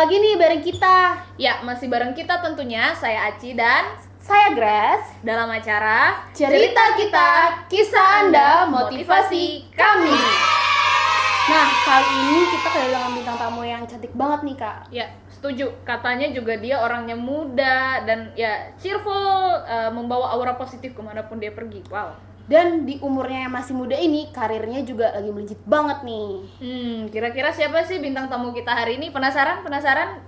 lagi nih bareng kita. Ya, masih bareng kita tentunya, saya Aci dan Saya Grace. dalam acara Cerita kita, kisah Anda, motivasi kami. Nah, kali ini kita kedatangan bintang tamu yang cantik banget nih, Kak. Ya, setuju. Katanya juga dia orangnya muda dan ya cheerful, membawa aura positif kemanapun dia pergi. Wow. Dan di umurnya yang masih muda ini, karirnya juga lagi melejit banget nih. Kira-kira siapa sih bintang tamu kita hari ini? Penasaran?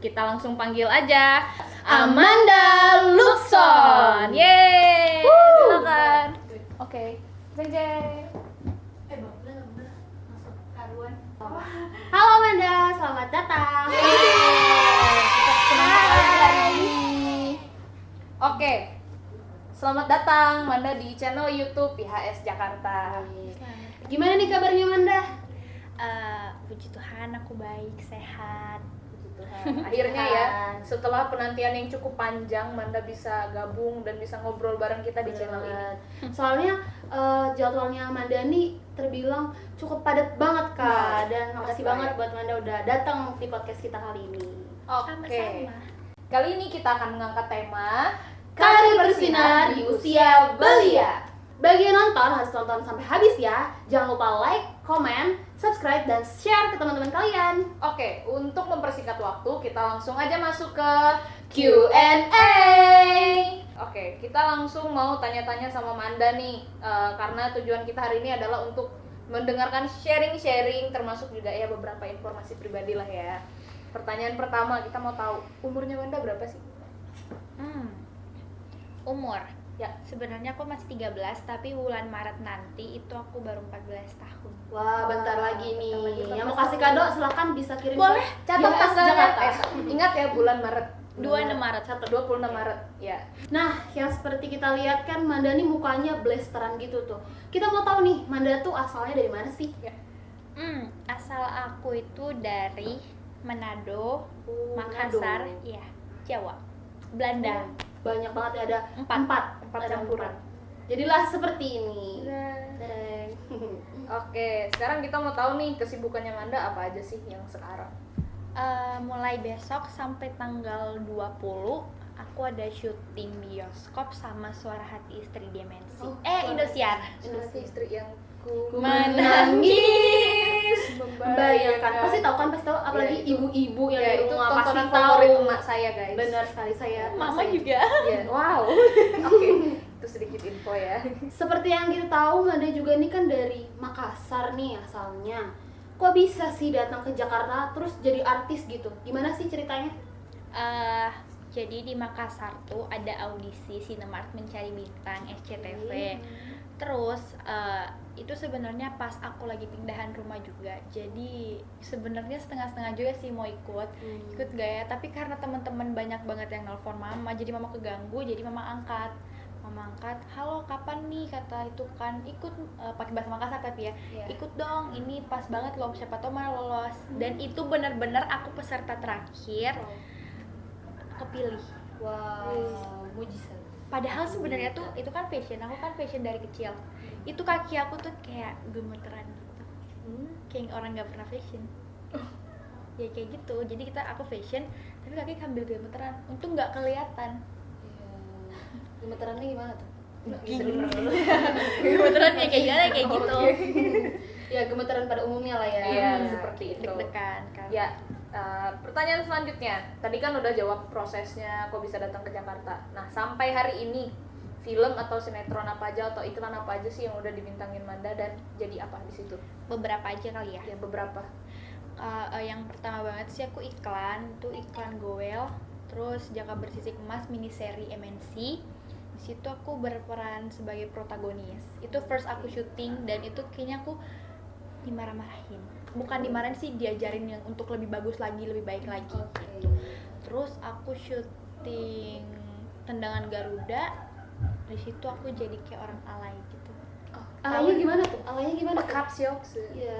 Kita langsung panggil aja Amanda Lukson. Yeay! Silakan. Oke. Jeng jeng. Halo Amanda, selamat datang. Oke. Selamat datang Manda di channel YouTube IHS Jakarta. Gimana nih kabarnya Amanda? Puji Tuhan, aku baik, sehat. Akhirnya ya, setelah penantian yang cukup panjang, Manda bisa gabung dan bisa ngobrol bareng kita di channel ini. Soalnya jadwalnya Amanda nih terbilang cukup padat banget Kak. Dan makasih banget buat Amanda udah datang di podcast kita kali ini. Oke. Sama-sama. Kali ini kita akan mengangkat tema Karir bersinar di usia belia. Bagi yang nonton harus tonton sampai habis ya. Jangan lupa like, komen, subscribe, dan share ke teman-teman kalian. Oke, untuk mempersingkat waktu, kita langsung aja masuk ke Q&A. Oke, kita langsung mau tanya-tanya sama Manda nih, karena tujuan kita hari ini adalah untuk mendengarkan sharing-sharing, termasuk juga ya beberapa informasi pribadi lah ya. Pertanyaan pertama, kita mau tahu umurnya Manda berapa sih? Umur. Ya. Sebenarnya aku masih 13, tapi bulan Maret nanti itu aku baru 14 tahun. Wah, bentar lagi nih. bentar lagi, Yang mau 14 kasih kado silahkan bisa kirim. Boleh, Catat IHS tanggalnya. Jakarta. Ingat ya bulan Maret. 26 Maret. 26 Maret. Ya. Nah, yang seperti kita lihat kan Manda nih mukanya blasteran gitu tuh. Kita mau tahu nih, Manda tuh asalnya dari mana sih? Ya. Asal aku itu dari Manado, Manado. Makassar, iya, Jawa, Belanda. Banyak banget ya, ada Empat. Empat Ada campuran. Jadilah seperti ini. Tereng. Oke, sekarang kita mau tahu nih kesibukannya Manda apa aja sih yang sekarang? Mulai besok sampai tanggal 20 aku ada syuting bioskop sama Suara Hati Istri Demensi. Indosiar. Istri yang Ku menangis Membayangkan. Pasti tahu kan, apalagi Ya, itu. ibu-ibu yang Ya, di itu rumah pasti tontonan tahu. favorit emak saya, guys. Benar sekali saya. Mama saya. juga. Ya, wow. Oke, itu sedikit info ya. Seperti yang kita tahu, Manda juga nih kan dari Makassar nih asalnya. Kok bisa sih datang ke Jakarta terus jadi artis gitu? Gimana sih ceritanya? Jadi di Makassar tuh ada audisi Cinemark Mencari Bintang SCTV. Terus itu sebenarnya pas aku lagi pindahan rumah juga. Jadi sebenarnya setengah-setengah juga sih mau ikut gak ya? Tapi karena teman-teman banyak banget yang nelpon mama, jadi mama keganggu, jadi mama angkat. Halo kapan nih, kata itu kan ikut, pakai bahasa Makassar tapi ya, ikut dong, ini pas banget loh, siapa tau malah lolos. Dan itu benar-benar aku peserta terakhir kepilih. Wow, mujizat. Padahal sebenarnya tuh itu kan fashion, aku kan fashion dari kecil. Itu kaki aku tuh kayak gemeteran gitu, kayak orang nggak pernah fashion. Ya kayak gitu, jadi aku fashion tapi kaki sambil gemeteran, untung nggak kelihatan. Gemeterannya gimana tuh? Gemeteran ya kayak gimana, kayak gitu. Ya gemeteran pada umumnya lah ya. Iya, seperti itu. Deg-degan kan. Ya, pertanyaan selanjutnya. Tadi kan udah jawab prosesnya kok bisa datang ke Jakarta. Nah, sampai hari ini film atau sinetron apa aja atau iklan apa aja sih yang udah dibintangin Manda dan jadi apa di situ? Beberapa aja kali ya. Ya, beberapa. Yang pertama banget sih aku iklan Goel, terus Jaka Bersisik Emas mini seri MNC. Di situ aku berperan sebagai protagonis. Itu first aku syuting dan itu kayaknya aku dimarah-marahin. Bukan dimarahin sih, diajarin yang untuk lebih bagus lagi, lebih baik lagi gitu. Terus aku syuting Tendangan Garuda. Di situ aku jadi kayak orang alay gitu. Alaynya gimana tuh? Alaynya gimana? Pekap siok. Iya.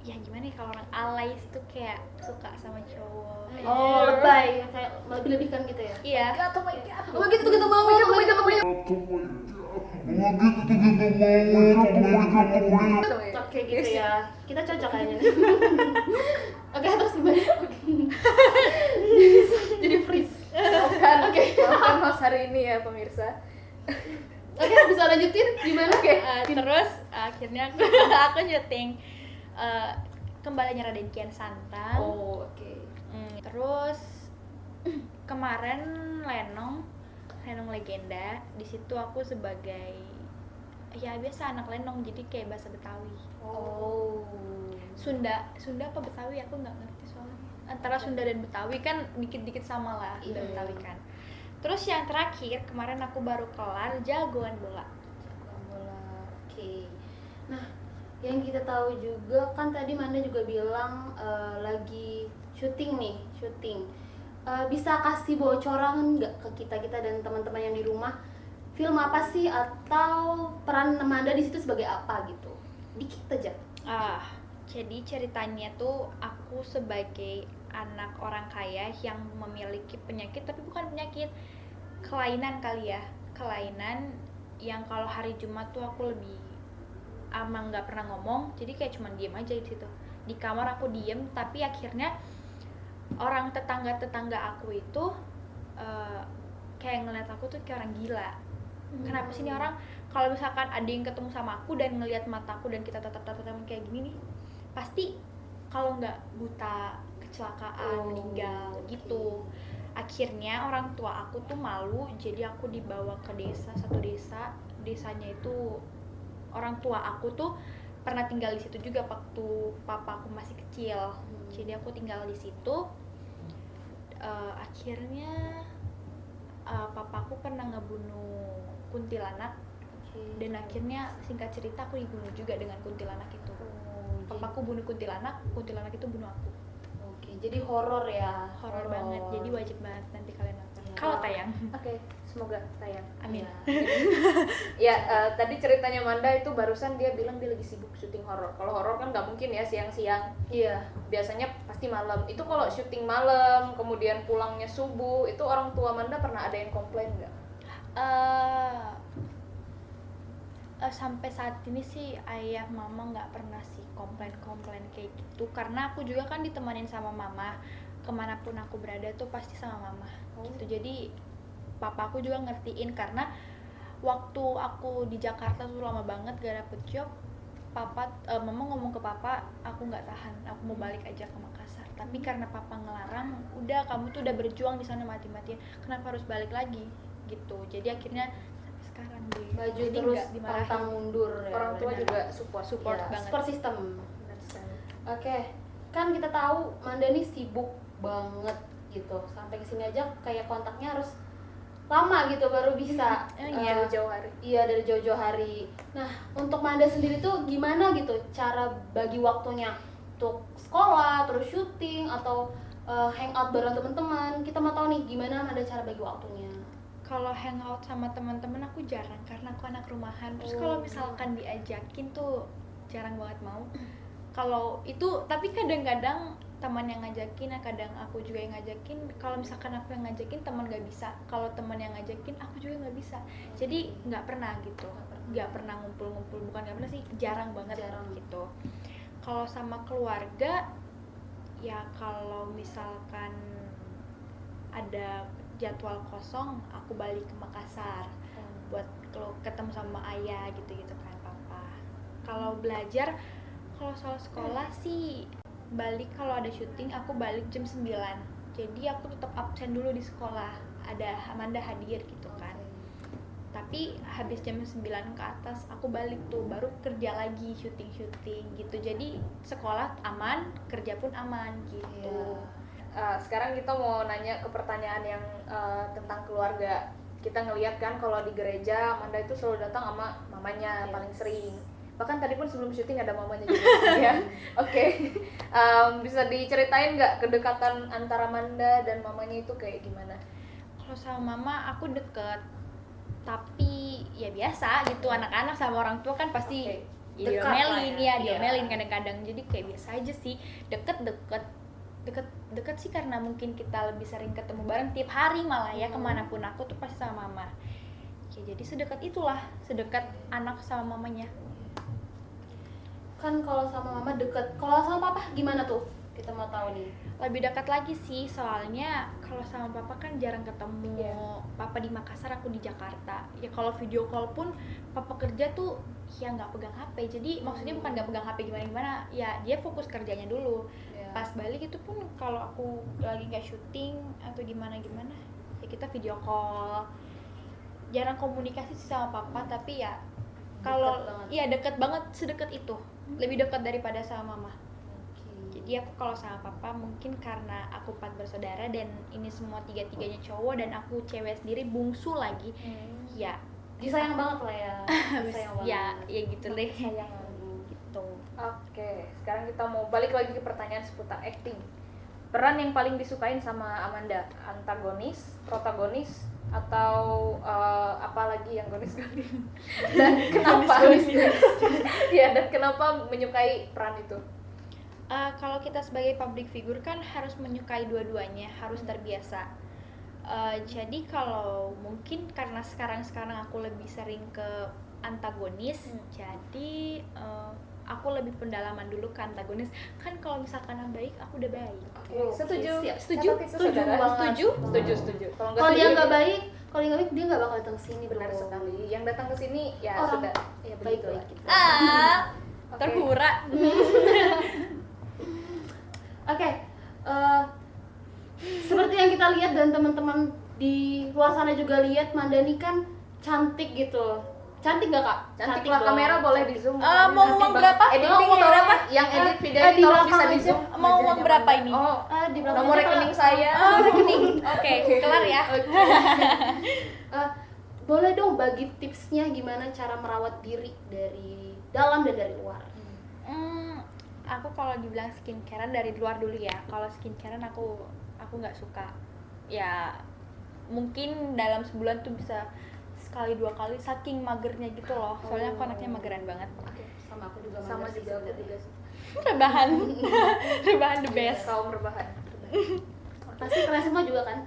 Ya gimana ya, kalau orang alay itu kayak suka sama cowok. Oh, lebay, kayak melebih-lebihkan gitu ya? Iya. Oh my god. Oh gitu mau. Oke gitu ya. Kita cocok kayaknya. Oke, terus gimana? lemas hari ini ya pemirsa. Oke, bisa lanjutin gimana? Oke. Terus akhirnya aku aku syuting Kembalinya Raden Kian Santang. Oh, oke. Terus kemarin Lenong Legenda, di situ aku sebagai ya biasa anak Lenong, jadi kayak bahasa Betawi. Oh. Sunda apa Betawi aku nggak ngerti soalnya. Antara Sunda dan Betawi kan dikit-dikit sama lah, Sunda Iya. Betawi kan. Terus yang terakhir kemarin aku baru kelar Jagoan Bola. Bola. Oke. Nah, yang kita tahu juga kan tadi Manda juga bilang lagi syuting nih, bisa kasih bocoran nggak ke kita dan teman-teman yang di rumah, film apa sih atau peran Manda di situ sebagai apa gitu? Dikit aja. Jadi ceritanya tuh aku sebagai anak orang kaya yang memiliki penyakit, tapi bukan penyakit, kelainan kali ya, kelainan yang kalau hari Jumat tuh aku lebih emang nggak pernah ngomong, jadi kayak cuman diem aja di situ di kamar, aku diem. Tapi akhirnya orang tetangga aku itu kayak ngeliat aku tuh kayak orang gila. Kenapa sih nih orang, kalau misalkan ada yang ketemu sama aku dan ngelihat mataku dan kita tatap kayak gini nih, pasti kalau nggak buta, kecelakaan, meninggal gitu. Akhirnya orang tua aku tuh malu, jadi aku dibawa ke satu desanya itu orang tua aku tuh pernah tinggal di situ juga waktu papa aku masih kecil. Jadi aku tinggal di situ. Akhirnya papaku pernah ngebunuh kuntilanak. Dan akhirnya singkat cerita aku dibunuh juga dengan kuntilanak itu. Papaku bunuh kuntilanak itu bunuh aku. Oke, jadi horor ya. Horor banget, jadi wajib banget nanti kalian nonton. Kalau tayang. Oke, semoga tayang. Amin. Ya, tadi ceritanya Manda itu barusan dia bilang dia lagi sibuk syuting horor. Kalau horor kan nggak mungkin ya siang-siang. Iya. Biasanya pasti malam. Itu kalau syuting malam, kemudian pulangnya subuh, itu orang tua Manda pernah ada yang komplain nggak? Sampai saat ini sih ayah mama nggak pernah sih komplain kayak gitu, karena aku juga kan ditemanin sama mama kemanapun aku berada tuh pasti sama mama gitu. Jadi papa aku juga ngertiin, karena waktu aku di Jakarta tuh lama banget gak dapet job, mama ngomong ke papa, aku nggak tahan, aku mau balik aja ke Makassar. Tapi karena papa ngelarang, udah kamu tuh udah berjuang di sana mati-matian, kenapa harus balik lagi gitu. Jadi akhirnya sekarang deh Baju jadi terus nggak dimarahin. pantang mundur ya. Orang tua benar. juga support Ya, banget. support system. Benar sekali. Oke, kan kita tahu Manda nih sibuk banget gitu. Sampai kesini aja kayak kontaknya harus lama gitu baru bisa. Iya. Jauh-jauh hari. Iya, dari jauh-jauh hari. Nah, untuk Manda sendiri tuh gimana gitu cara bagi waktunya untuk sekolah, terus syuting atau hangout bareng teman-teman? Kita mau tahu nih gimana Manda cara bagi waktunya. Kalau hangout sama teman-teman aku jarang, karena aku anak rumahan. Terus kalau misalkan diajakin tuh jarang banget mau. Kalau itu, tapi kadang-kadang teman yang ngajakin, kadang aku juga yang ngajakin. Kalau misalkan aku yang ngajakin, teman nggak bisa. Kalau teman yang ngajakin, aku juga nggak bisa. Jadi nggak pernah gitu, nggak pernah ngumpul-ngumpul. Bukan nggak pernah sih, jarang banget gitu. Kalau sama keluarga, ya kalau misalkan ada jadwal kosong, aku balik ke Makassar buat ketemu sama ayah gitu-gitu kan, papa. Kalau belajar, kalau soal sekolah sih balik, kalau ada syuting aku balik jam 9. Jadi aku tetap absen dulu di sekolah, ada Manda hadir gitu kan. Tapi habis jam 9 ke atas aku balik tuh, baru kerja lagi, syuting gitu. Jadi sekolah aman, kerja pun aman gitu. Sekarang kita mau nanya ke pertanyaan yang tentang keluarga. Kita ngelihat kan kalau di gereja Manda itu selalu datang sama mamanya paling sering. Bahkan tadi pun sebelum syuting ada mamanya juga ya. Oke. Bisa diceritain nggak kedekatan antara Manda dan mamanya itu kayak gimana? Kalau sama mama aku deket, tapi ya biasa gitu, anak-anak sama orang tua kan pasti Dekat diomelin lah ya. diomelin kadang-kadang. Jadi kayak biasa aja sih, deket sih, karena mungkin kita lebih sering ketemu bareng tiap hari malah ya, kemanapun aku tuh pasti sama mama ya. Jadi sedekat itulah, sedekat anak sama mamanya. Kan kalau sama mama deket, kalau sama papa gimana tuh? Kita mau tahu nih. Lebih dekat lagi sih, soalnya kalau sama papa kan jarang ketemu. Iya. Papa di Makassar, aku di Jakarta. Ya kalau video call pun papa kerja tuh ya nggak pegang HP. Jadi maksudnya bukan nggak pegang HP gimana-gimana, ya dia fokus kerjanya dulu. Ya. Pas balik itu pun kalau aku lagi nggak syuting atau gimana-gimana, ya kita video call. Jarang komunikasi sih sama papa, tapi ya kalau Deket banget. iya deket banget, sedekat itu. Lebih dekat daripada sama mama. Oke. Jadi aku kalau sama papa mungkin karena aku 4 bersaudara dan ini semua tiga-tiganya cowok dan aku cewek sendiri, bungsu lagi. Ya, Disayang banget lah ya. Disayang banget. ya gitu deh. Sayang. Gitu. Oke, sekarang kita mau balik lagi ke pertanyaan seputar acting. Peran yang paling disukain sama Amanda, antagonis, protagonis, atau apa lagi yang gonis-gonis? Dan kenapa? Ya, dan kenapa menyukai peran itu? Kalau kita sebagai public figure kan harus menyukai dua-duanya, harus terbiasa. Jadi kalau mungkin karena sekarang aku lebih sering ke antagonis, jadi aku lebih pendalaman dulu ke antagonis. Kan kalau misalkan yang baik, aku udah baik. Oke, Setuju. siap. Setuju? Catat itu, Setuju saudara. banget. Setuju? Setuju. Kalau setuju, dia nggak baik, dia nggak bakal datang sini. benar bro. sekali. Yang datang ke sini ya Orang sudah ya begitu baik-baik lah. gitu. Oke. Terhura. Oke, seperti yang kita lihat dan teman-teman di luar sana juga lihat, Mandani kan cantik gitu. Cantik gak kak? Cantik lah, dong. kamera boleh di zoom. Mau uang berapa? Editing Mau uang ya, berapa? Yang edit video di tolong belakang bisa di aja. zoom. Mau uang berapa ini? Oh, Di belakang nomor aja, rekening Kak. saya. Rekening. Oke, kelar ya. Boleh dong bagi tipsnya gimana cara merawat diri dari dalam dan dari luar. Aku kalau dibilang skincarean dari luar dulu ya. Kalau skincarean aku nggak suka. Ya mungkin dalam sebulan tuh bisa sekali 2 kali, saking magernya gitu loh. Soalnya aku anaknya mageran banget. Oke, sama aku juga. Sama mager sih juga aku sebenarnya. juga sih. Rebahan. Rebahan the best. Kaum rebahan. Pasti kalian semua juga kan?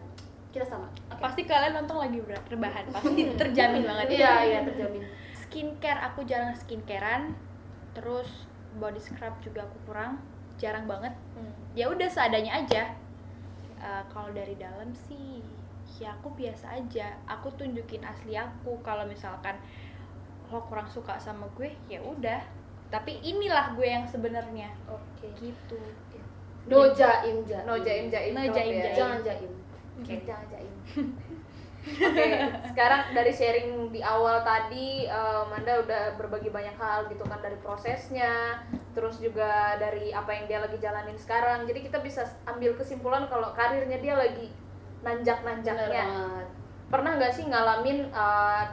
Kita sama. Oke. Pasti kalian nonton lagi rebahan. Pasti terjamin banget. Iya, terjamin. Skincare aku jarang skincarean. Terus body scrub juga aku kurang, jarang banget. Ya udah seadanya aja. Kalau dari dalam sih ya aku biasa aja, aku tunjukin asli aku. Kalau misalkan lo kurang suka sama gue ya udah, tapi inilah gue yang sebenarnya Oke. gitu. No jaim. No jaim. No jaim. Jangan jaim. Oke, jangan jaim. Oke, sekarang dari sharing di awal tadi, Manda udah berbagi banyak hal gitu kan, dari prosesnya, terus juga dari apa yang dia lagi jalanin sekarang. Jadi kita bisa ambil kesimpulan kalau karirnya dia lagi Bener nanjak-nanjaknya. banget. Pernah nggak sih ngalamin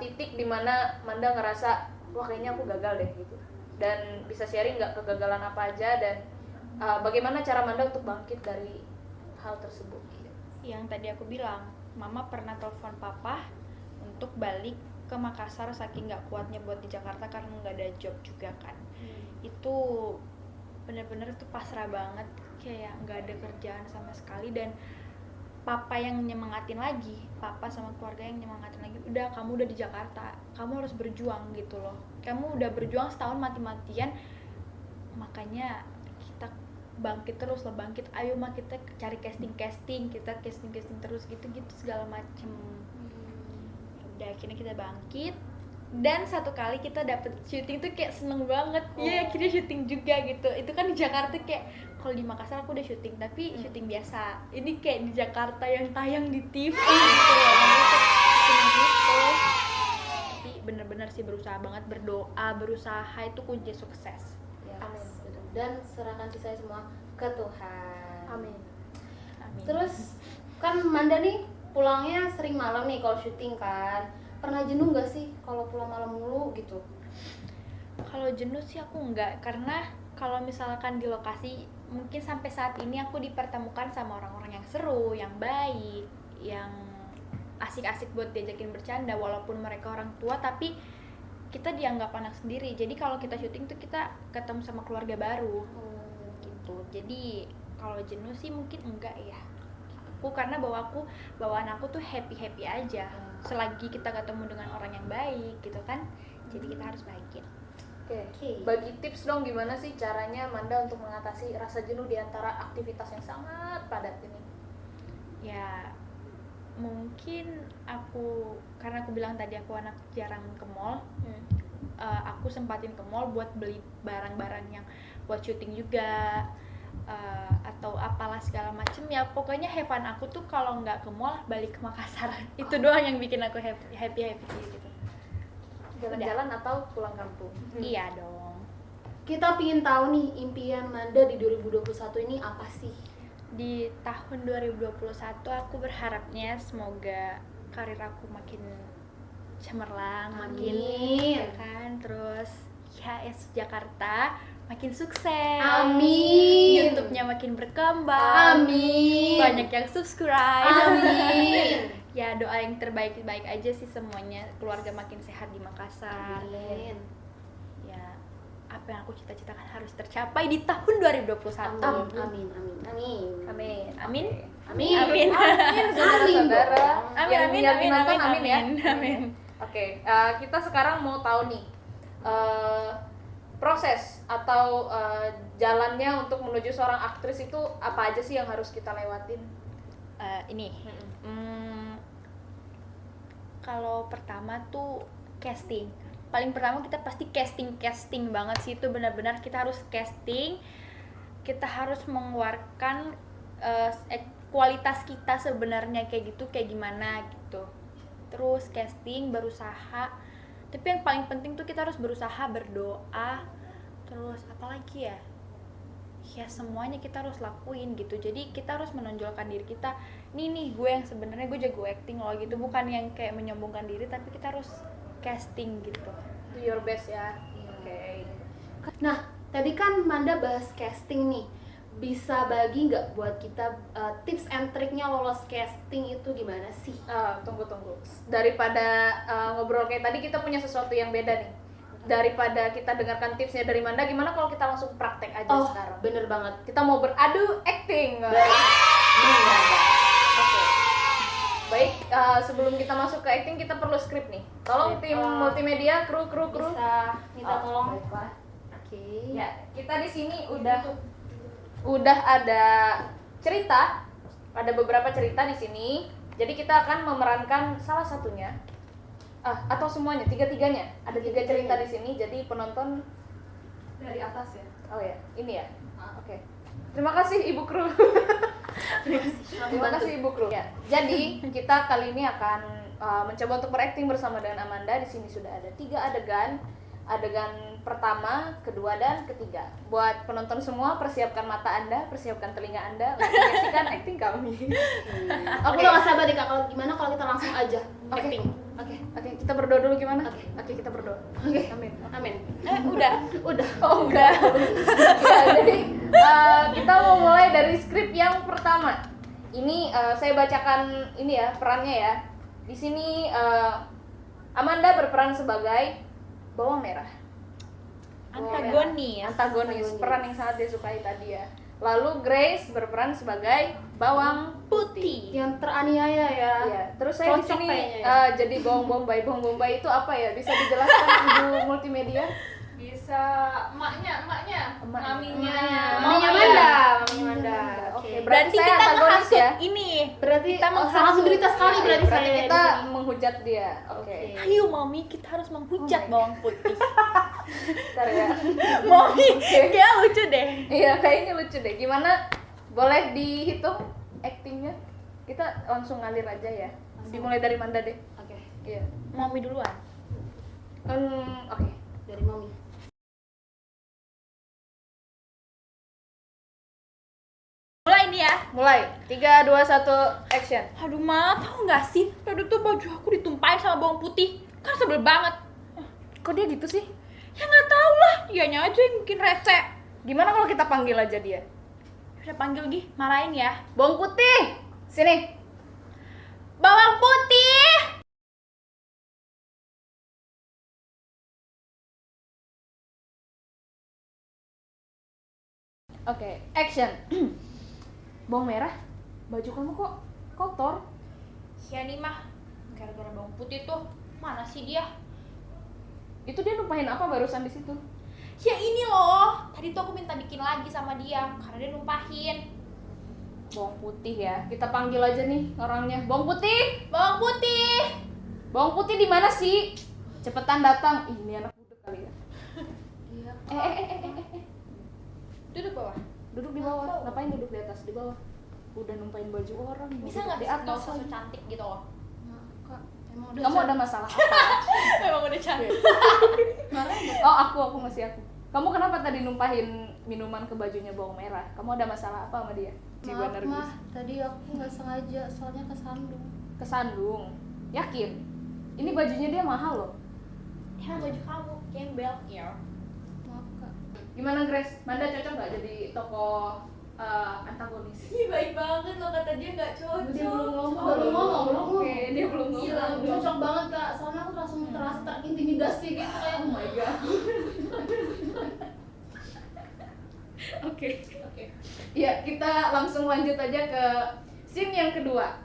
titik dimana Manda ngerasa wah kayaknya aku gagal deh gitu, dan bisa sharing nggak kegagalan apa aja dan bagaimana cara Manda untuk bangkit dari hal tersebut? Yang tadi aku bilang, mama pernah telepon papa untuk balik ke Makassar saking nggak kuatnya buat di Jakarta karena nggak ada job juga kan. Itu bener-bener tuh pasrah banget, kayak nggak ada kerjaan sama sekali. Dan papa yang nyemangatin lagi, papa sama keluarga yang nyemangatin lagi, udah kamu udah di Jakarta, kamu harus berjuang gitu loh, kamu udah berjuang setahun mati-matian, makanya kita bangkit terus lah, bangkit, ayo mah kita cari casting, kita casting terus gitu segala macem. Udah akhirnya kita bangkit, dan satu kali kita dapet syuting tuh kayak seneng banget. Ya akhirnya syuting juga gitu. Itu kan di Jakarta kayak, kalau di Makassar aku udah syuting tapi syuting biasa, ini kayak di Jakarta yang tayang di TV gitu loh. Seneng gitu. Tapi bener-bener sih berusaha banget, berdoa, berusaha itu kunci sukses. Ya, Amin. betul. Dan serahkan sisanya semua ke Tuhan. Amin. Amin. Terus kan Manda nih pulangnya sering malam nih kalau syuting kan. Pernah jenuh nggak sih kalau pulang malam mulu gitu? Kalau jenuh sih aku enggak, karena kalau misalkan di lokasi mungkin sampai saat ini aku dipertemukan sama orang-orang yang seru, yang baik, yang asik-asik buat diajakin bercanda, walaupun mereka orang tua tapi kita dianggap anak sendiri. Jadi kalau kita syuting tuh kita ketemu sama keluarga baru gitu. Jadi kalau jenuh sih mungkin enggak ya. Karena bawaan aku tuh happy aja selagi kita ketemu dengan orang yang baik gitu kan. Jadi kita harus baikin. Oke. Bagi tips dong gimana sih caranya Manda untuk mengatasi rasa jenuh di antara aktivitas yang sangat padat ini? Ya mungkin karena aku bilang tadi aku anak jarang ke mall, aku sempatin ke mall buat beli barang-barang yang buat syuting juga, atau apalah segala macem ya. Pokoknya have fun aku tuh kalau nggak ke mall balik ke Makassar. Itu doang yang bikin aku happy gitu. Jalan-jalan atau pulang kampung? Iya dong. Kita pingin tahu nih impian Manda di 2021 ini apa sih? Di tahun 2021 aku berharapnya semoga karir aku makin cemerlang, makin ya kan, terus HIS Jakarta makin sukses. Amin. YouTube-nya makin berkembang. Amin. Banyak yang subscribe. Amin. Ya doa yang terbaik-baik aja sih semuanya, keluarga makin sehat di Makassar. Amin. Ya apa yang aku cita-citakan harus tercapai di tahun 2021. Amin. Amin. Amin. Amin. Saudara-saudara Amin, yang amin, lihat amin, nonton, amin, amin ya. amin. Oke, kita sekarang mau tahu nih proses atau jalannya untuk menuju seorang aktris itu apa aja sih yang harus kita lewatin? Kalau pertama tuh casting. Paling pertama kita pasti casting banget sih, itu benar-benar kita harus casting. Kita harus mengeluarkan kualitas kita sebenarnya kayak gitu, kayak gimana gitu. Terus casting, berusaha. Tapi yang paling penting tuh kita harus berusaha, berdoa. Terus apa lagi ya? Ya semuanya kita harus lakuin gitu. Jadi kita harus menonjolkan diri kita. Nih gue yang sebenarnya gue jago acting loh gitu. Bukan yang kayak menyombongkan diri, tapi kita harus casting gitu. Do your best ya. Oke. Nah, tadi kan Manda bahas casting nih. Bisa bagi nggak buat kita tips and triknya lolos casting itu gimana sih? Tunggu. Daripada ngobrol kayak tadi, kita punya sesuatu yang beda nih. Daripada kita dengarkan tipsnya dari Manda, gimana kalau kita langsung praktek aja sekarang? Bener banget. Kita mau beradu acting. Bener. Oke. Baik, sebelum kita masuk ke acting, kita perlu skrip nih. Tolong tim multimedia, kru. Bisa minta tolong. Baiklah. Oke. Ya, kita di sini udah ada cerita, ada beberapa cerita di sini. Jadi kita akan memerankan salah satunya, atau semuanya, tiga-tiganya. Ada 3 cerita di sini. Jadi penonton Dari atas ya. Oh ya, ini ya. Oke. Terima kasih Ibu Kru. Terima kasih Ibu Kru. Ya, jadi kita kali ini akan mencoba untuk berakting bersama dengan Amanda. Di sini sudah ada 3 adegan. Adegan pertama, kedua, dan ketiga. Buat penonton semua, persiapkan mata Anda, persiapkan telinga Anda untuk menyaksikan acting kami. Aku udah gak sabar deh Kak, kalau gimana kalau kita langsung aja acting. Oke, kita berdoa dulu gimana? Oke, kita berdoa. Oke. Amin. Udah. Oh, udah. Ya, jadi kita mau mulai dari skrip yang pertama. Ini saya bacakan ini ya, perannya ya. Di sini Amanda berperan sebagai bawang merah. Antagonis, peran yang sangat disukai tadi ya. Lalu Grace berperan sebagai bawang putih. Yang teraniaya ya. Iya, terus saya di Cocok sini kayaknya ya. jadi bawang bombay itu apa ya? Bisa dijelaskan Ibu multimedia? Bisa emaknya, maminya Manda. Oke, Berarti saya kita antagonis menghasut ya. ini. Berarti Kita sangat menderita sekali Iya, berarti berarti saya kita di sini. menghujat dia. Oke. Ayo mami, kita harus menghujat bawang putih. Bentar ya. Mami, kayak lucu deh. Iya, kayaknya lucu deh. Gimana? Boleh dihitung actingnya? Kita langsung ngalir aja ya. Dimulai dari Manda deh. Oke. Iya. Mami duluan. Oke. Dari Mami. Mulai nih ya. Mulai. 3 2 1 action. Aduh ma, tau gak sih? Tadi tuh baju aku ditumpahin sama bawang putih. Kan sebel banget. Kok dia gitu sih? Ya nggak tahu lah, dianya aja yang bikin rese. Gimana kalau kita panggil aja dia? Udah panggil Gi, marahin ya. Bawang putih. Sini. Bawang putih. Oke, action. Bawang merah. Baju kamu kok kotor? Ya nih mah, gara-gara bawang putih tuh. Mana sih dia? Itu dia numpahin apa barusan di situ? Ya ini loh, tadi tuh aku minta bikin lagi sama dia karena dia numpahin. Bawang putih ya. Kita panggil aja nih orangnya. Bawang putih. Bawang putih. Bawang putih di mana sih? Cepetan datang. Ih, ini anak budek kali ya. Iya. Duduk bawah. Duduk di bawah. Ngapain duduk di atas? Di bawah. Udah numpain baju orang. Bisa duduk nggak di di atas? atas so cantik gitu loh. Nah, Kak, emang udah Kamu ada masalah apa? Memang udah cantik. Oh, aku masih aku. Kamu kenapa tadi numpahin minuman ke bajunya bawang merah? Kamu ada masalah apa sama dia? Jiwa Maaf nervous. mah, tadi aku nggak sengaja, soalnya kesandung. Kesandung. Yakin? Ini bajunya dia mahal loh. Ya baju kamu, gembel ya. Maaf Kak. Gimana Grace? Manda cocok nggak jadi tokoh antagonis? Ih baik banget lo, kata dia nggak cocok. Dia belum ngomong. Belum ngomong. Oke, dia belum ngomong. Gila, cocok banget Kak, soalnya aku langsung terasa terintimidasi gitu kayak oh my god. Oke. Ya, kita langsung lanjut aja ke scene yang kedua.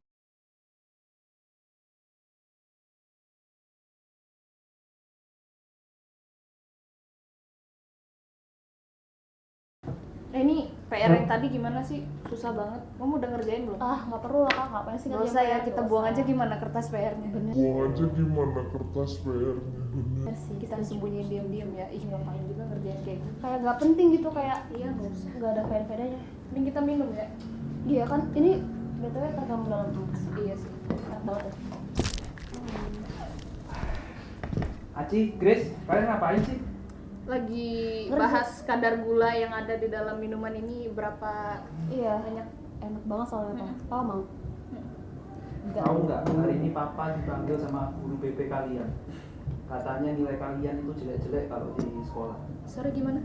Ini PR yang tadi gimana sih? Susah banget. Kamu udah ngerjain belum? Ah, nggak perlu lah Kak, ngapain sih Gak ngerjain usah ya, PR? kita Nggak buang usah. aja gimana kertas PR-nya. Buang aja gimana kertas PR-nya. Bener sih, Kita sembunyiin diam-diam ya. Ih, ngapain juga ngerjain kayak gitu. kayak nggak penting gitu, kayak Iya, nggak usah. nggak ada faedah-faedahnya. Mending kita minum ya. Iya kan, ini btw tergabung dalam emas. Iya sih. Enak banget ya. Aci, Grace, kalian ngapain sih? Lagi Ngerjain. bahas kadar gula yang ada di dalam minuman ini berapa Iya, banyak. enak banget soalnya Pak. Papa mau? Enggak. Tahu nggak, hari ini Papa dipanggil sama guru BP kalian. Katanya nilai kalian itu jelek-jelek kalau di sekolah. Sorry gimana?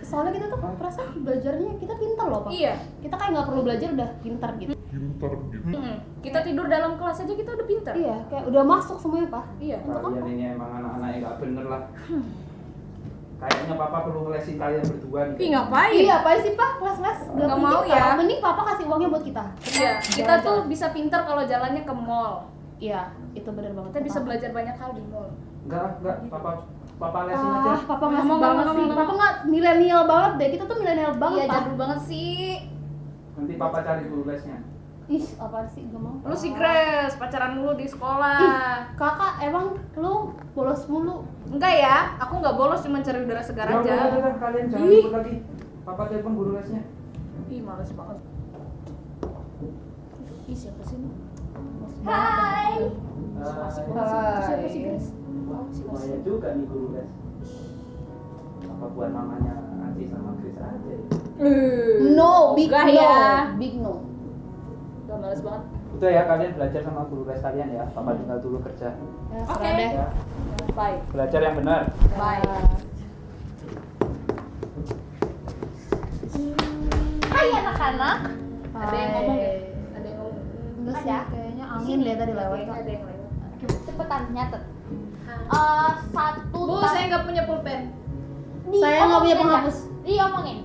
Soalnya kita tuh perasaan belajarnya kita pintar loh Pak. Iya. Kita kayak nggak perlu belajar udah pintar gitu. Pintar gitu. Kita tidur dalam kelas aja kita udah pintar. Iya, kayak udah masuk semuanya Pak. Iya. Kalian ini emang anak-anak yang nggak bener lah. Kayaknya Papa perlu ngelesin kalian berdua nih. Ih, ngapain? Iya, apaan sih Pak? Les-les Nggak mau ya. Mending Papa kasih uangnya buat kita. Iya, kita tuh bisa pintar kalau jalannya ke mall. Iya, itu bener banget. Kita bisa Papa. belajar banyak hal di mall. Enggak, Papa lesin aja. Ah, Papa ngasih Ngomong, banget ngomong, sih. ngomong. Papa nggak milenial banget deh. Kita tuh milenial banget Iya, Pak. jadul banget sih. Nanti Papa cari guru lesnya. Ih, apaan sih? Gak mau. Lu sih Grace, pacaran mulu di sekolah. Kakak, emang lu bolos mulu? Enggak ya, aku nggak bolos, cuma cari udara segar aja. Udah, kalian jangan Ih. ribut lagi. Papa telepon guru lesnya. Ih, males banget. Ih, siapa sih ini? Hai. Asik Eh, banget sih. Itu siapa sih Hai. Grace? lumayan juga nih guru les. Apa buat mamanya Aci sama Grace aja ya? No, big Enggak no. ya. Big no. Udah males banget. Udah ya, kalian belajar sama guru les kalian ya. Papa tinggal dulu kerja. Ya, Oke. serah deh. Ya, Bye. belajar yang benar. Bye. Hai anak-anak. Ada yang ngomong ya? Ada yang ngomong. Enggak sih, Ada. kayaknya angin deh tadi lewat. Kayaknya Kak. ada yang lewat. Cepetan nyatet. Satu Bu, saya nggak punya pulpen. Saya nggak punya penghapus. Diomongin.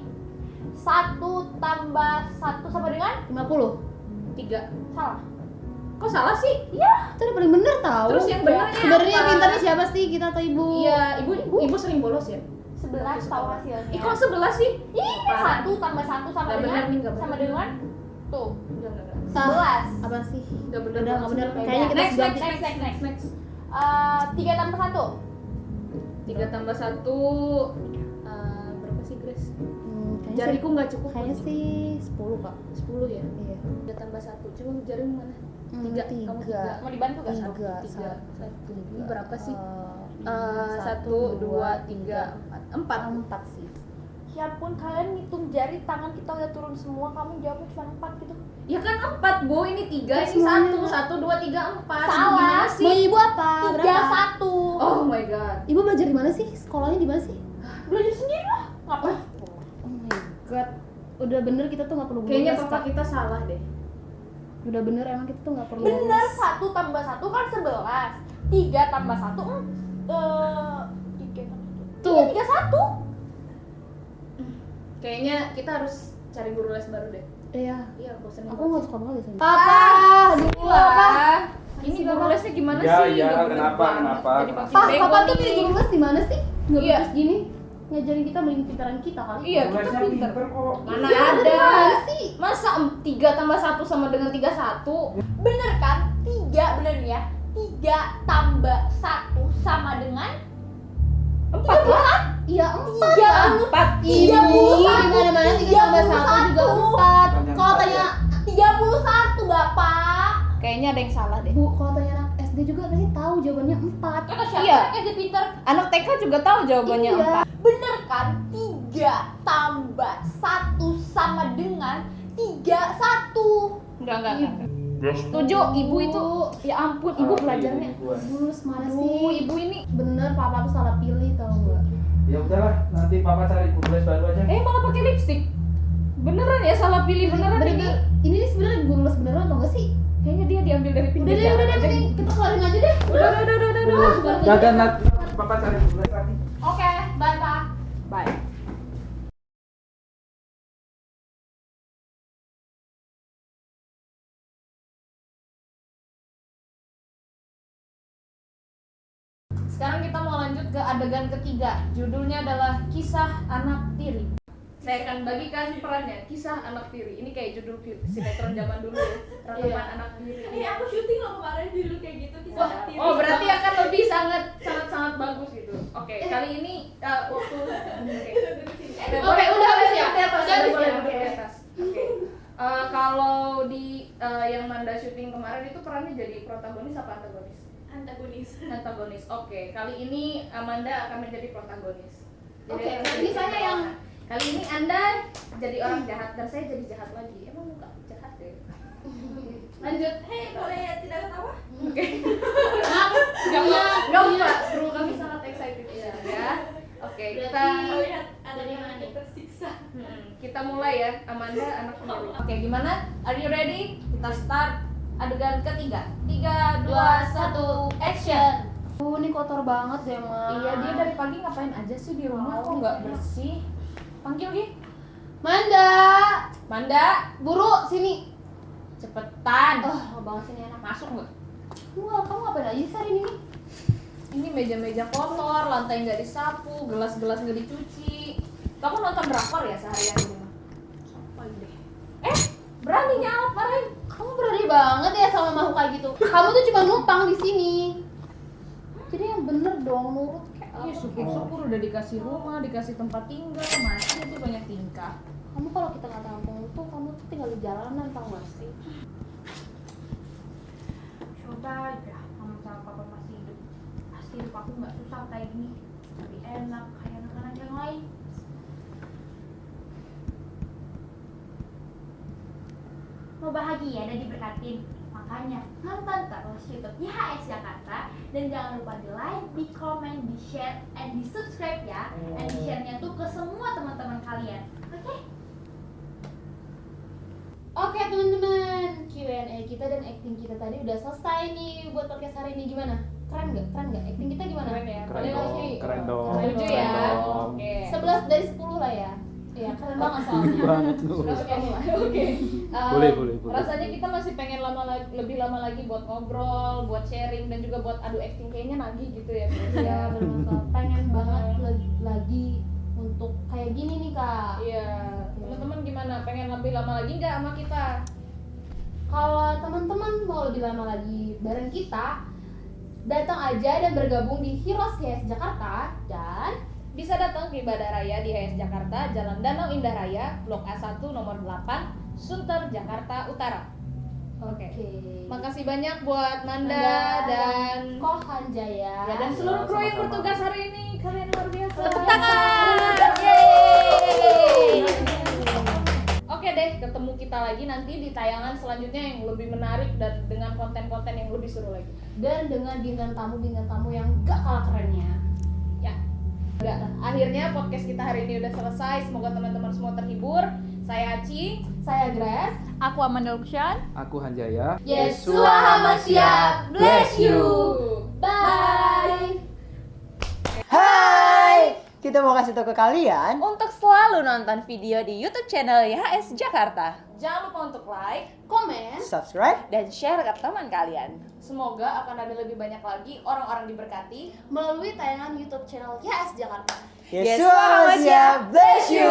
1 tambah 1 sama dengan 50. 3. salah. Kok salah sih? Iya. Itu udah paling bener tau. Terus yang benernya Sebenarnya apa? yang pintarnya siapa sih? Kita atau ibu? Iya, ibu sering bolos ya? 11 tahu hasilnya. Ih, kok 11 sih? Ini Parah. 1 tambah 1 sama Nggak dengan bener nih, nggak bener. sama dengan tuh Enggak. 11. Apa sih? Enggak bener. Udah nggak bener. Beda. Kayaknya kita Next, sudah next. 3 tambah 1. 3 tambah 1 berapa sih, Grace? kayaknya Jariku nggak cukup. Kayaknya sih 10 Kak. 10 ya? Iya. 3 tambah 1. Coba jarimu mana? 3. Kamu 3. Mau dibantu gak? Tiga. 3. Satu. Ini berapa sih? Satu, 1, 2, 3, 4. 4 sih. Ya ampun, kalian ngitung jari tangan kita udah turun semua, kamu jawabnya cuma 4 gitu. Ya kan 4, Bu. Ini 3, Terus ini 1. semuanya. 1, 2, 3, 4. Salah. Gimana Mau sih? ibu apa? 3 Berapa? 1. Oh my god. Ibu belajar di mana sih? Sekolahnya di mana sih? Belajar sendiri lah. Ngapain? Oh my god. Udah bener kita tuh nggak perlu Kayaknya bolos, papa Kak. kita salah deh. Udah bener emang kita tuh nggak perlu Bener, bolos. 1 tambah 1 kan 11. 3 tambah 1 3 tambah 1. Tuh. 3 1. Kayaknya kita harus cari guru les baru deh. Iya. Iya, bosan. Aku nggak suka banget sama. Papa, Aduh, Papa. Ini guru lesnya gimana Ya, sih? ya, Nggak bener kenapa, banget. kenapa? Jadi makin Pak, bego Papa tuh nih. pilih guru les di mana sih? Nggak Iya. bagus gini. ngajarin kita mending pintaran kita kali. Iya, kita Progresnya pinter. kok. Mana Iya, ada? bener sih. Masa 3 tambah 1 sama dengan 31? Bener kan? 3 bener ya. 3 tambah 1 sama dengan 4 lah. Iya, 4 Tiga lah. puluh. 4. Ini mana-mana 3 tambah 1 juga 4. Banyak Kalau empat tanya 31 Bapak. Kayaknya ada yang salah deh. Bu, kalau tanya anak SD juga pasti tahu jawabannya 4. Iya. SD pinter. Anak TK juga tahu jawabannya Iya. 4. Bener kan? 3 tambah 1 sama dengan 31. Enggak. Enggak Setuju, ibu itu. Ya ampun, ibu pelajarnya. Bulus mana Aduh, sih? ibu ini. Bener, papa tuh salah pilih tau gak? Ya udahlah, nanti papa cari guru les baru aja. Malah pakai lipstick. Beneran ya, salah pilih beneran ini. Bener, ini nih sebenarnya guru les beneran atau enggak sih? Kayaknya dia diambil dari pinggir Udah jalan deh, aja. mending kita keluarin aja deh. Udah. Dadah, nanti papa cari guru les lagi. Oke, bye Pak. Bye. Sekarang kita mau lanjut ke adegan ketiga. Judulnya adalah Kisah Anak Tiri. Saya akan bagikan perannya, Kisah Anak Tiri. Ini kayak judul sinetron zaman dulu ya. Ratapan Anak Tiri. Aku syuting loh kemarin judul kayak gitu kisah Wah, hati. oh berarti akan lebih sangat bagus gitu. Oke, kali ini waktu Oke, udah habis ya? Di atas, Udah habis boleh ya? duduk di Oke. atas. Oke. Kalau di yang Manda syuting kemarin itu perannya jadi protagonis apa antagonis? Antagonis. Antagonis. Oke, kali ini Amanda akan menjadi protagonis. Jadi Oke, akan ini jadi saya yang kali ini Anda jadi orang jahat dan saya jadi jahat lagi. Emang muka jahat deh. Lanjut. Hei, boleh tidak ketawa? Oke. Jangan. Enggak, bro, kami sangat excited ya. Oke, kita Melihat ada yang mana tersiksa. kita mulai ya, Amanda anak sendiri. Oke, gimana? Are you ready? Kita start adegan ketiga. 3, 2, 1, action. Ini kotor banget deh, Ma. Iya, dia dari pagi ngapain aja sih di rumah kok nggak bersih? Panggil Gi. Manda, Manda, buru sini. cepetan. Oh, banget sini anak. Masuk nggak? Wah, kamu ngapain aja sih hari ini? Ini meja-meja kotor, lantai nggak disapu, gelas-gelas nggak dicuci. Kamu nonton drakor ya seharian di rumah? Beraninya apa, Ren? Kamu berani banget ya sama makhluk kayak gitu. Kamu tuh cuma numpang di sini. Jadi yang bener dong, nurut kayak Iya, syukur-syukur udah dikasih rumah, dikasih tempat tinggal, masih aja banyak tingkah. Kamu kalau kita nggak tampung tuh, kamu tuh tinggal di jalanan, tau gak sih? Coba aja kamu sama papa masih hidup. Pasti hidup aku nggak susah kayak gini. Lebih enak kayak anak-anak yang lain. Mau bahagia dan diberkatin. Makanya nonton terus YouTube YHS Jakarta dan jangan lupa di like, di komen, di share, and di subscribe ya. Dan di share-nya tuh ke semua teman-teman kalian. Oke? Oke teman-teman, Q&A kita dan acting kita tadi udah selesai nih buat podcast hari ini. Gimana? Keren nggak? Keren nggak? Acting kita gimana? Keren ya? Keren Boleh nggak dong, sih? keren dong. Setuju Keren ya? dong. Oke. 11 dari 10 lah ya. Iya, keren banget soalnya. Banget lu. Sudah kamu lah. Oke. Boleh. Rasanya kita masih pengen lebih lama lagi buat ngobrol, buat sharing dan juga buat adu acting, kayaknya nagih gitu ya. Iya, bener-bener pengen banget lagi untuk kayak gini nih, Kak. Iya. Teman-teman gimana? Pengen lebih lama lagi nggak sama kita? Kalau teman-teman mau lebih lama lagi bareng kita, datang aja dan bergabung di Heroes YS Jakarta dan Bisa datang ke Ibadah Raya di HS Jakarta, Jalan Danau Indah Raya, Blok A1 nomor 8, Sunter, Jakarta Utara. Oke. Makasih banyak buat Manda dan Kohan Jaya. ya, dan seluruh kru yang Sama-sama. bertugas hari ini. Kalian luar biasa. Tepuk tangan. Yeay. Oke deh, ketemu kita lagi nanti di tayangan selanjutnya yang lebih menarik dan dengan konten-konten yang lebih seru lagi. Dan dengan bintang tamu yang gak kalah kerennya. Ya. Udah, akhirnya podcast kita hari ini udah selesai. Semoga teman-teman semua terhibur. Saya Aci. Saya Grace. Aku Amanda Lukshan. Aku Hanjaya. Yesua Hamasya. Bless you. Bye. Hai, kita mau kasih tahu ke kalian untuk selalu nonton video di YouTube channel YHS Jakarta. Jangan lupa untuk like, Komen. subscribe. Dan share ke teman kalian. semoga akan ada lebih banyak lagi orang-orang diberkati. Melalui tayangan YouTube channel YS Jakarta. Yesus bless you.